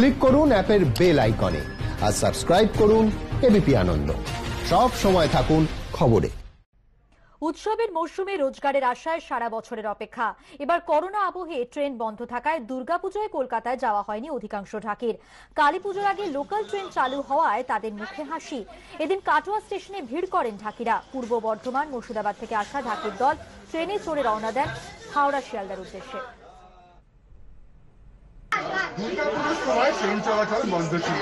Click করুন অ্যাপের bell আইকনে আর সাবস্ক্রাইব করুন এবিপি আনন্দ। সব সময় থাকুন খবরে। উৎসবের মরশুমে রোজগারের আশায় সারা বছরের অপেক্ষা। এবার করোনা আবহে ট্রেন বন্ধ থাকায় দুর্গাপুজোয় কলকাতায় যাওয়া হয়নি অধিকাংশ ঢাকির। কালীপুজোর আগে লোকাল ট্রেন চালু হওয়ায় তাদের মুখে হাসি। এদিন কাটোয়া স্টেশনে ভিড় করেন ঢাকিরা। পূর্ব বর্ধমান, মুর্শিদাবাদ থেকে আসা ঢাকির দল ট্রেনে চড়ে রওনা দেন হাওড়া শিয়ালদার উদ্দেশ্যে। দুর্গাপুজোর সময় ট্রেন চলাচল বন্ধ ছিল,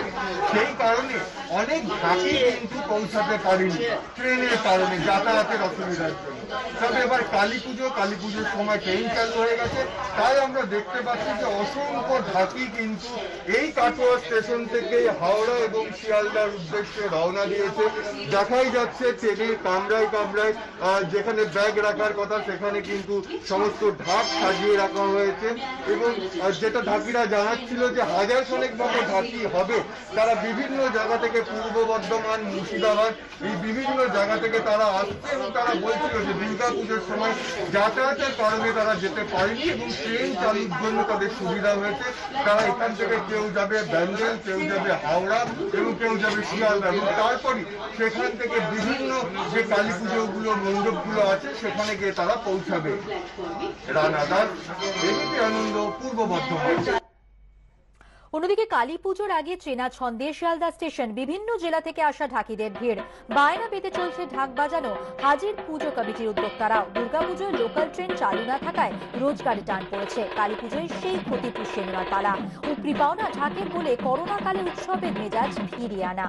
সেই কারণে অনেক ঢাকি কিন্তু পৌঁছাতে পারেনি ট্রেনের কারণে, যাতায়াতের অসুবিধার জন্য। তবে এবার কালীপুজোর সময় ট্রেন চালু হয়ে গেছে, তাই আমরা দেখতে পাচ্ছি যে অসংখ্য ঢাকি কিন্তু এই কাটোয়া স্টেশন থেকে হাওড়া এবং শিয়ালদার উদ্দেশ্যে রওনা দিয়েছে। দেখাই যাচ্ছে ট্রেনের কামরায় কামরায় যেখানে ব্যাগ রাখার কথা সেখানে কিন্তু সমস্ত ঢাক সাজিয়ে রাখা হয়েছে। এবং যেটা ঢাকিরা জানাচ্ছিল যে হাজার খানেক মতো ঢাকি হবে, তারা বিভিন্ন জায়গা থেকে পূর্ব বর্ধমান, মুর্শিদাবাদ এই বিভিন্ন জায়গা থেকে তারা আসছে এবং তারা বলছিল যে দুর্গাপুজোর সময় যাতায়াতের কারণে তারা যেতে পারেনি এবং ট্রেন চালুর জন্য তাদের সুবিধা হয়েছে। তারা এখান থেকে কেউ যাবে ব্যান্ডেল, কেউ যাবে হাওড়া এবং কেউ যাবে শিয়ালদা, এবং তারপরই সেখান থেকে বিভিন্ন যে কালী পুজোগুলো মণ্ডপগুলো আছে সেখানে গিয়ে তারা পৌঁছাবে। রানা দাস, এবিপি আনন্দ, পূর্ব বর্ধমান। অন্যদিকে কালী পুজোর আগে চেনা ছন্দে শিয়ালদা স্টেশন, বিভিন্ন জেলা থেকে আসা ঢাকিদের ভিড়, বায়না পেতে চলছে ঢাক বাজানো। হাজির পুজো কমিটির উদ্যোক্তারাও। দুর্গাপুজোয় লোকাল ট্রেন চালু না থাকায় রোজগারে টান পড়েছে। কালী পুজোয় সেই ক্ষতি পুষিয়ে নেওয়ার পালা। উপরি পাওনা ঢাকের বলে করোনা কালে উৎসবের মেজাজ ফিরিয়ে আনা।